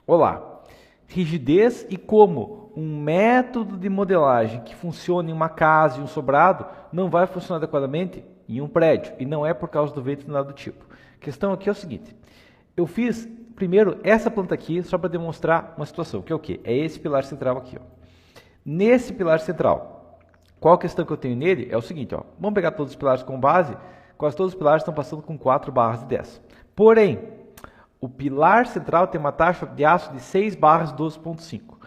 Olá, rigidez e como um método de modelagem que funciona em uma casa e um sobrado não vai funcionar adequadamente em um prédio e não é por causa do vento nem nada do tipo. A questão aqui é o seguinte, eu fiz primeiro essa planta aqui só para demonstrar uma situação, que é o quê? É esse pilar central aqui. Ó. Nesse pilar central, qual a questão que eu tenho nele? É o seguinte, ó, vamos pegar todos os pilares como base, quase todos os pilares estão passando com 4 barras de 10. Porém, o pilar central tem uma taxa de aço de 6 barras 12,5.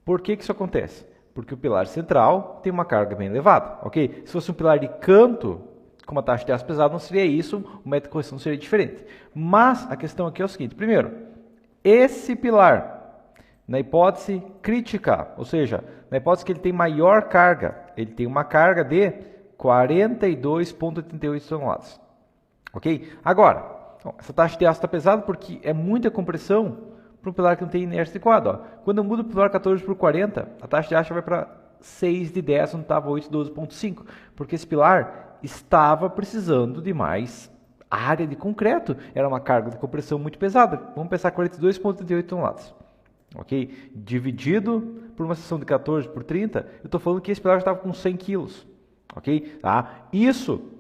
Por que isso acontece? Porque o pilar central tem uma carga bem elevada, ok? Se fosse um pilar de canto, com uma taxa de aço pesada, não seria isso, o método de correção seria diferente. Mas a questão aqui é o seguinte, primeiro, esse pilar, na hipótese crítica, ou seja, na hipótese que ele tem maior carga, ele tem uma carga de 42,88 toneladas, ok? Agora, essa taxa de aço está pesada porque é muita compressão para um pilar que não tem inércia adequada. Ó. Quando eu mudo o pilar 14 por 40, a taxa de aço vai para 6 de 10, onde estava 8 de 12,5, porque esse pilar estava precisando de mais área de concreto. Era uma carga de compressão muito pesada. Vamos pensar 42,38 toneladas. Ok? Dividido por uma seção de 14 por 30, eu estou falando que esse pilar estava com 100 quilos. Ok? Tá? Isso...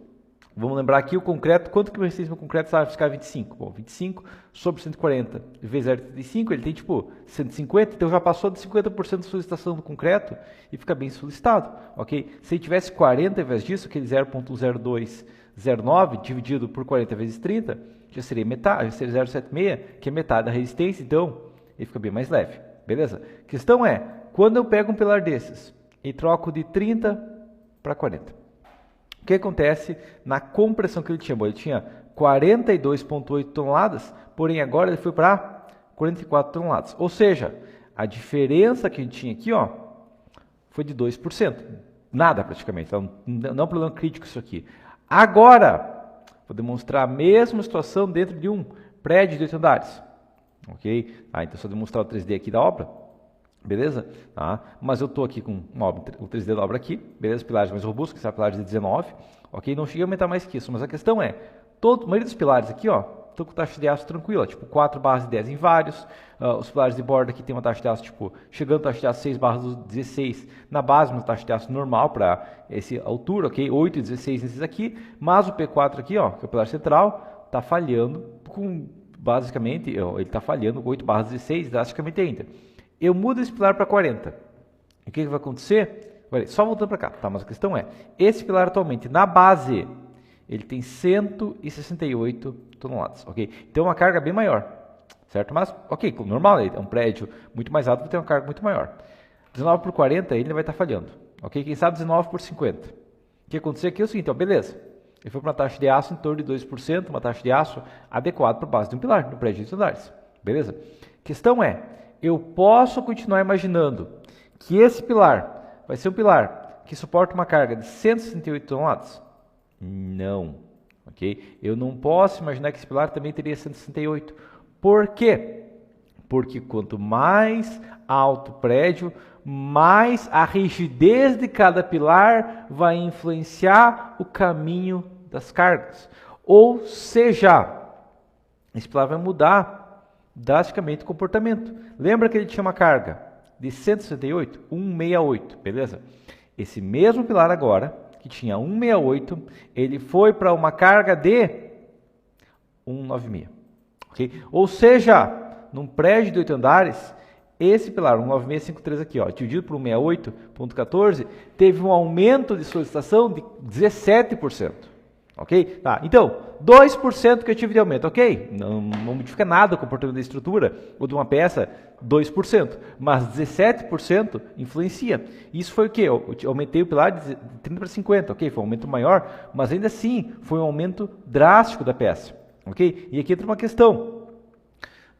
Vamos lembrar aqui o concreto, quanto que a resistência do concreto vai ficar 25? Bom, 25 sobre 140 vezes 0,35, ele tem tipo 150, então já passou de 50% de solicitação do concreto e fica bem solicitado, ok? Se ele tivesse 40 ao invés disso, aquele 0,0209 dividido por 40 vezes 30, já seria metade, já seria 0,76, que é metade da resistência, então ele fica bem mais leve, beleza? A questão é, quando eu pego um pilar desses e troco de 30 para 40, o que acontece na compressão que ele tinha? Bom, ele tinha 42,8 toneladas, porém agora ele foi para 44 toneladas. Ou seja, a diferença que a gente tinha aqui ó, foi de 2%. Nada praticamente, então, não é um problema crítico isso aqui. Agora, vou demonstrar a mesma situação dentro de um prédio de 8 andares. Ok? Então, só demonstrar o 3D aqui da obra. Beleza? Tá? Mas eu estou aqui com uma obra, o 3D da obra aqui, beleza? Pilares mais robustos, que são pilares de 19, ok? Não cheguei a aumentar mais que isso, mas a questão é, a maioria dos pilares aqui, ó, estão com taxa de aço tranquila, tipo 4 barras de 10 em vários, os pilares de borda aqui tem uma taxa de aço, tipo, chegando a taxa de aço 6 barras 16 na base, uma taxa de aço normal para essa altura, ok? 8 e 16 nesses aqui, mas o P4 aqui, ó, que é o pilar central, está falhando com, basicamente, ó, ele está falhando com 8 barras 16, drasticamente ainda. Eu mudo esse pilar para 40. E o que vai acontecer? Só voltando para cá, tá? Mas a questão é, esse pilar atualmente, na base, ele tem 168 toneladas, ok? Então é uma carga bem maior, certo? Mas, ok, normal, é um prédio muito mais alto, vai ter uma carga muito maior. 19 por 40, ele vai estar falhando, ok? Quem sabe 19 por 50. O que aconteceu aqui é o seguinte, ó, beleza. Ele foi para uma taxa de aço em torno de 2%, uma taxa de aço adequada para a base de um pilar, no prédio de 8 andares, beleza? A questão é, eu posso continuar imaginando que esse pilar vai ser um pilar que suporta uma carga de 168 toneladas? Não, ok? Eu não posso imaginar que esse pilar também teria 168. Por quê? Porque quanto mais alto o prédio, mais a rigidez de cada pilar vai influenciar o caminho das cargas. Ou seja, esse pilar vai mudar drasticamente o comportamento. Lembra que ele tinha uma carga de 168? 168, beleza? Esse mesmo pilar agora, que tinha 168, ele foi para uma carga de 196. Okay? Ou seja, num prédio de 8 andares, esse pilar, 19653 aqui, ó, dividido por 168.14, teve um aumento de solicitação de 17%. Ok? Tá. Então, 2% que eu tive de aumento, ok? Não modifica nada o comportamento da estrutura ou de uma peça, 2%. Mas 17% influencia. Isso foi o quê? Eu aumentei o pilar de 30 para 50, ok? Foi um aumento maior, mas ainda assim foi um aumento drástico da peça. Ok? E aqui entra uma questão.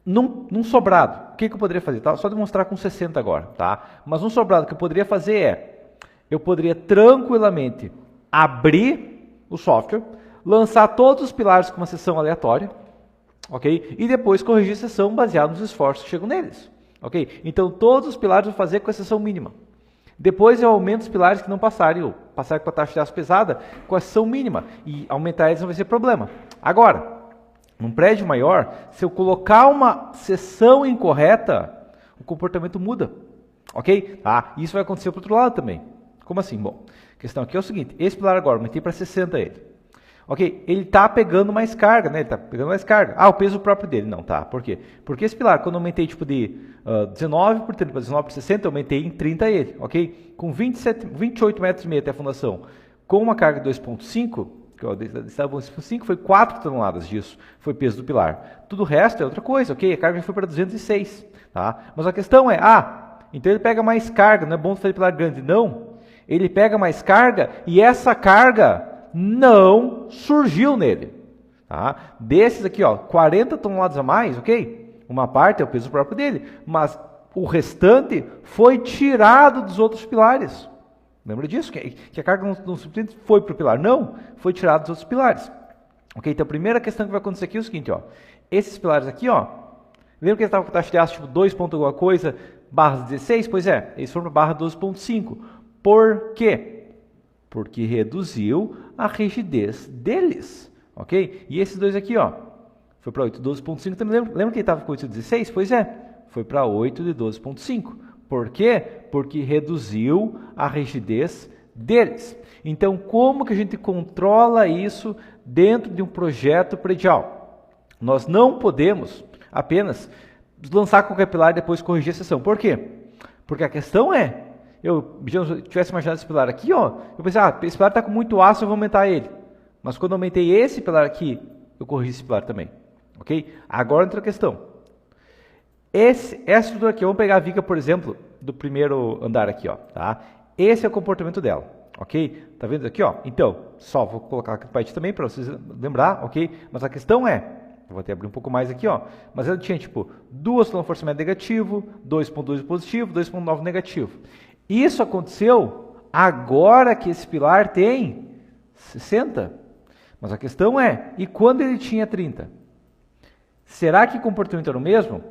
Num sobrado, o que eu poderia fazer? Tá? Só demonstrar com 60 agora, tá? Mas um sobrado que eu poderia fazer é, eu poderia tranquilamente abrir o software, lançar todos os pilares com uma seção aleatória, ok? E depois corrigir a seção baseado nos esforços que chegam neles, ok? Então todos os pilares eu vou fazer com a seção mínima. Depois eu aumento os pilares que não passarem, ou passarem com a taxa de aço pesada, com a seção mínima, e aumentar eles não vai ser problema. Agora, Num prédio maior, se eu colocar uma seção incorreta, o comportamento muda, ok? Isso vai acontecer para o outro lado também. Como assim? Bom, a questão aqui é o seguinte, esse pilar agora, aumentei para 60 ele. Ok, ele está pegando mais carga, né? Ele está pegando mais carga. O peso próprio dele. Não, tá. Por quê? Porque esse pilar, quando eu aumentei tipo de 19 por 30 para 19 por 60, eu aumentei em 30 ele, ok? Com 28 metros e meio até a fundação, com uma carga de 2.5, que eu estava 2.5, foi 4 toneladas disso, foi peso do pilar. Tudo o resto é outra coisa, ok? A carga foi para 206, tá? Mas a questão é, então ele pega mais carga, não é bom fazer pilar grande, não. Ele pega mais carga e essa carga não surgiu nele. Tá? Desses aqui, 40 toneladas a mais, ok? Uma parte é o peso próprio dele, mas o restante foi tirado dos outros pilares. Lembra disso? Que a carga não simplesmente foi para o pilar. Não, foi tirado dos outros pilares. Ok? Então a primeira questão que vai acontecer aqui é o seguinte, esses pilares aqui, lembra que ele estava com taxa de aço tipo 2 ponto alguma coisa, barra 16? Pois é, eles foram para barra 12.5. Por quê? Porque reduziu a rigidez deles, ok? E esses dois aqui, foi para 8 de 12.5 também. Lembra que ele estava com 8 de 16? Pois é, foi para 8 de 12.5. Por quê? Porque reduziu a rigidez deles. Então, como que a gente controla isso dentro de um projeto predial? Nós não podemos apenas lançar qualquer pilar e depois corrigir a seção. Por quê? Porque a questão é, eu tivesse imaginado esse pilar aqui, eu pensei, esse pilar está com muito aço, eu vou aumentar ele. Mas quando eu aumentei esse pilar aqui, eu corrigi esse pilar também. Ok? Agora entra a questão. Essa estrutura aqui, vamos pegar a viga, por exemplo, do primeiro andar aqui, tá? Esse é o comportamento dela, ok? Tá vendo aqui, Então, só vou colocar aqui no parte também para vocês lembrar, ok? Mas a questão é, eu vou até abrir um pouco mais aqui, mas ela tinha tipo 2 no forçamento negativo, 2.2 positivo, 2.9 negativo. Isso aconteceu agora que esse pilar tem 60. Mas a questão é, e quando ele tinha 30? Será que o comportamento era o mesmo?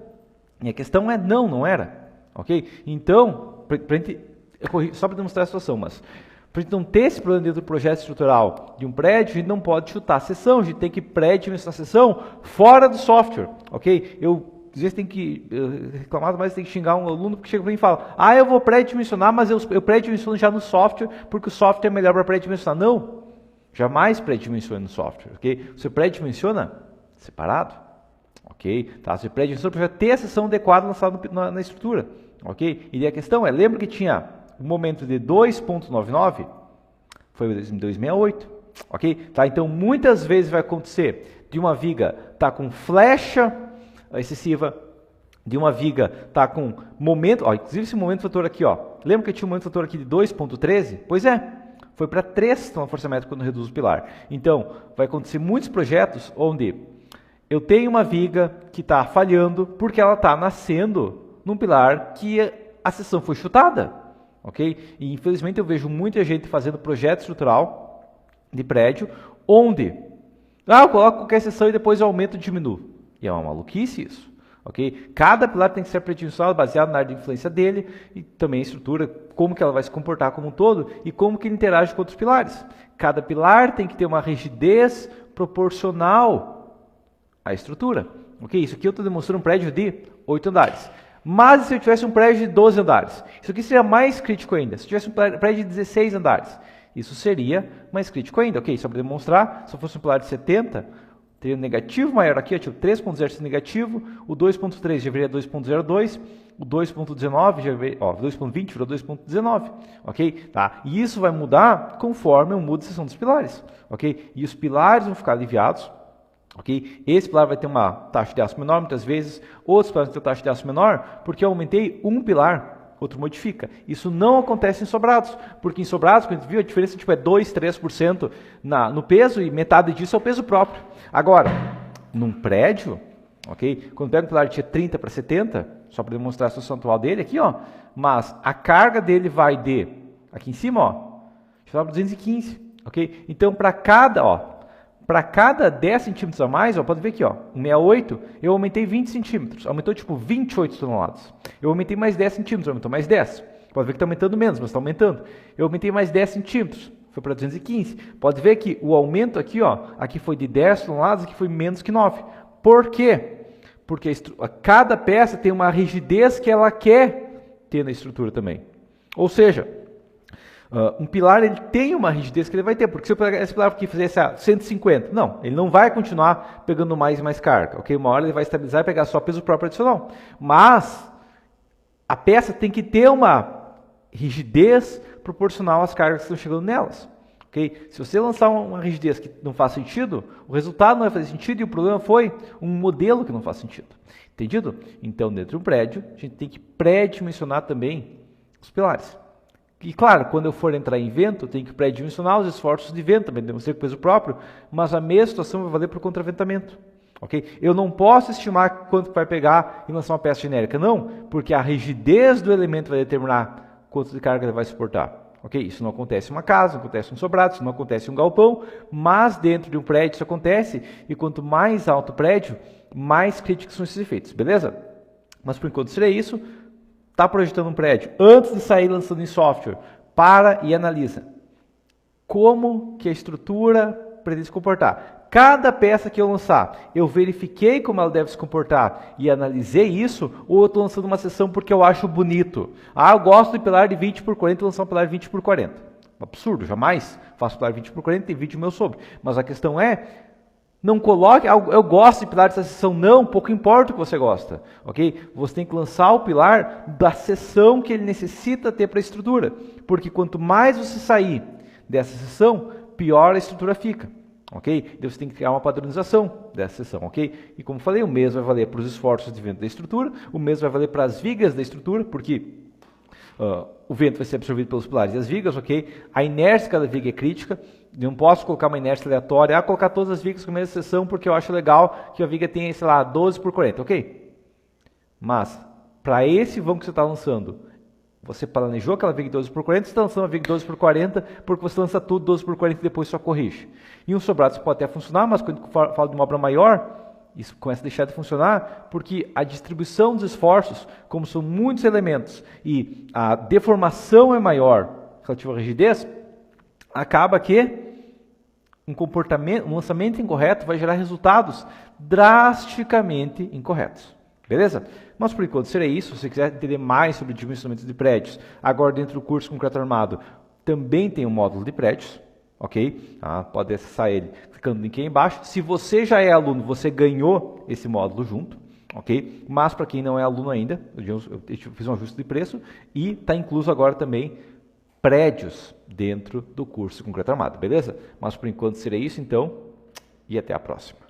E a questão é, não era. Ok? Então, só para demonstrar a situação, mas para a gente não ter esse problema dentro do projeto estrutural de um prédio, a gente não pode chutar a seção, a gente tem que pré-dimensionar a seção fora do software. Ok? Às vezes tem que reclamar, mas tem que xingar um aluno que chega para mim e fala, eu vou pré-dimensionar, mas eu pré-dimensiono já no software, porque o software é melhor para pré-dimensionar. Não, jamais pré-dimensione no software, ok? Você pré-dimensiona separado, ok? Tá? Você pré-dimensiona para ter a seção adequada lançada na estrutura, ok? E a questão é, lembra que tinha um momento de 2.99? Foi em 268, ok? Tá? Então, muitas vezes vai acontecer de uma viga estar com flecha excessiva, de uma viga tá com momento, inclusive esse momento fator aqui, lembra que tinha um momento fator aqui de 2.13? Pois é, foi para 3 no forçamento quando reduz o pilar. Então, vai acontecer muitos projetos onde eu tenho uma viga que está falhando porque ela está nascendo num pilar que a seção foi chutada, ok? E infelizmente eu vejo muita gente fazendo projeto estrutural de prédio onde, eu coloco qualquer seção e depois eu aumento e diminuo. E é uma maluquice isso, ok? Cada pilar tem que ser predimensionado baseado na área de influência dele e também a estrutura, como que ela vai se comportar como um todo e como que ele interage com outros pilares. Cada pilar tem que ter uma rigidez proporcional à estrutura, ok? Isso aqui eu estou demonstrando um prédio de 8 andares. Mas se eu tivesse um prédio de 12 andares, isso aqui seria mais crítico ainda. Se eu tivesse um prédio de 16 andares, isso seria mais crítico ainda, ok? Só para demonstrar, se eu fosse um pilar de 70... teria um negativo maior aqui, tipo 3.06 negativo, o 2.3 já viria 2.02, o 2.19 já veio, 2.20 virou 2.19, ok? Tá? E isso vai mudar conforme eu mudo a seção dos pilares, ok? E os pilares vão ficar aliviados, ok? Esse pilar vai ter uma taxa de aço menor muitas vezes, outros pilares vão ter taxa de aço menor, porque eu aumentei um pilar, outro modifica. Isso não acontece em sobrados, porque em sobrados, quando a gente viu, a diferença é 2, 3% no peso e metade disso é o peso próprio. Agora, num prédio, ok? Quando pega um pilar que tinha 30 para 70, só para demonstrar a situação atual dele aqui, mas a carga dele vai de, aqui em cima, para 215, ok? Então, para cada 10 centímetros a mais, pode ver aqui, 168, eu aumentei 20 centímetros, aumentou tipo 28 toneladas. Eu aumentei mais 10 centímetros, aumentou mais 10. Pode ver que está aumentando menos, mas está aumentando. Eu aumentei mais 10 centímetros, foi para 215. Pode ver que o aumento aqui, ó, aqui foi de 10 toneladas, aqui foi menos que 9. Por quê? Porque cada peça tem uma rigidez que ela quer ter na estrutura também. Ou seja, um pilar ele tem uma rigidez que ele vai ter, porque se eu pegar esse pilar aqui e fizesse 150, não, ele não vai continuar pegando mais e mais carga, ok? Uma hora ele vai estabilizar e pegar só peso próprio adicional. Mas a peça tem que ter uma rigidez proporcional às cargas que estão chegando nelas. Okay? Se você lançar uma rigidez que não faz sentido, o resultado não vai fazer sentido e o problema foi um modelo que não faz sentido. Entendido? Então, dentro de um prédio, a gente tem que pré-dimensionar também os pilares. E claro, quando eu for entrar em vento, eu tenho que pré-dimensionar os esforços de vento, também demonstrei com peso próprio, mas a mesma situação vai valer para o contraventamento. Okay? Eu não posso estimar quanto vai pegar em lançar uma peça genérica, não, porque a rigidez do elemento vai determinar quanto de carga ele vai suportar. Okay? Isso não acontece em uma casa, não acontece em um sobrado, isso não acontece em um galpão, mas dentro de um prédio isso acontece, e quanto mais alto o prédio, mais críticos são esses efeitos, beleza? Mas por enquanto seria isso. Está projetando um prédio, antes de sair lançando em software, para e analisa como que a estrutura pretende se comportar. Cada peça que eu lançar, eu verifiquei como ela deve se comportar e analisei isso, ou eu estou lançando uma seção porque eu acho bonito. Eu gosto de pilar de 20 por 40 e lançar um pilar de 20 por 40. Absurdo, jamais faço pilar de 20 por 40 e tem vídeo meu sobre. Mas a questão é, não coloque, eu gosto de pilar dessa seção, não, pouco importa o que você gosta, ok? Você tem que lançar o pilar da seção que ele necessita ter para a estrutura, porque quanto mais você sair dessa seção, pior a estrutura fica, ok? Então você tem que criar uma padronização dessa seção, ok? E como falei, o mesmo vai valer para os esforços de vento da estrutura, o mesmo vai valer para as vigas da estrutura, porque o vento vai ser absorvido pelos pilares e as vigas, ok? A inércia da viga é crítica. Eu não posso colocar uma inércia aleatória, colocar todas as vigas com a mesma seção porque eu acho legal que a viga tenha, sei lá, 12 por 40, ok? Mas, para esse vão que você está lançando, você planejou aquela viga de 12 por 40, você está lançando a viga de 12 por 40 porque você lança tudo 12 por 40 e depois só corrige. E um sobrado isso pode até funcionar, mas quando eu falo de uma obra maior, isso começa a deixar de funcionar porque a distribuição dos esforços, como são muitos elementos e a deformação é maior relativa à rigidez, acaba que um lançamento incorreto vai gerar resultados drasticamente incorretos. Beleza? Mas por enquanto seria isso. Se você quiser entender mais sobre dimensionamento de prédios, agora dentro do curso Concreto Armado também tem um módulo de prédios. Ok? Pode acessar ele clicando no link aí embaixo. Se você já é aluno, você ganhou esse módulo junto. Ok? Mas para quem não é aluno ainda, eu fiz um ajuste de preço e está incluso agora também prédios dentro do curso Concreto Armado, beleza? Mas por enquanto seria isso então, e até a próxima.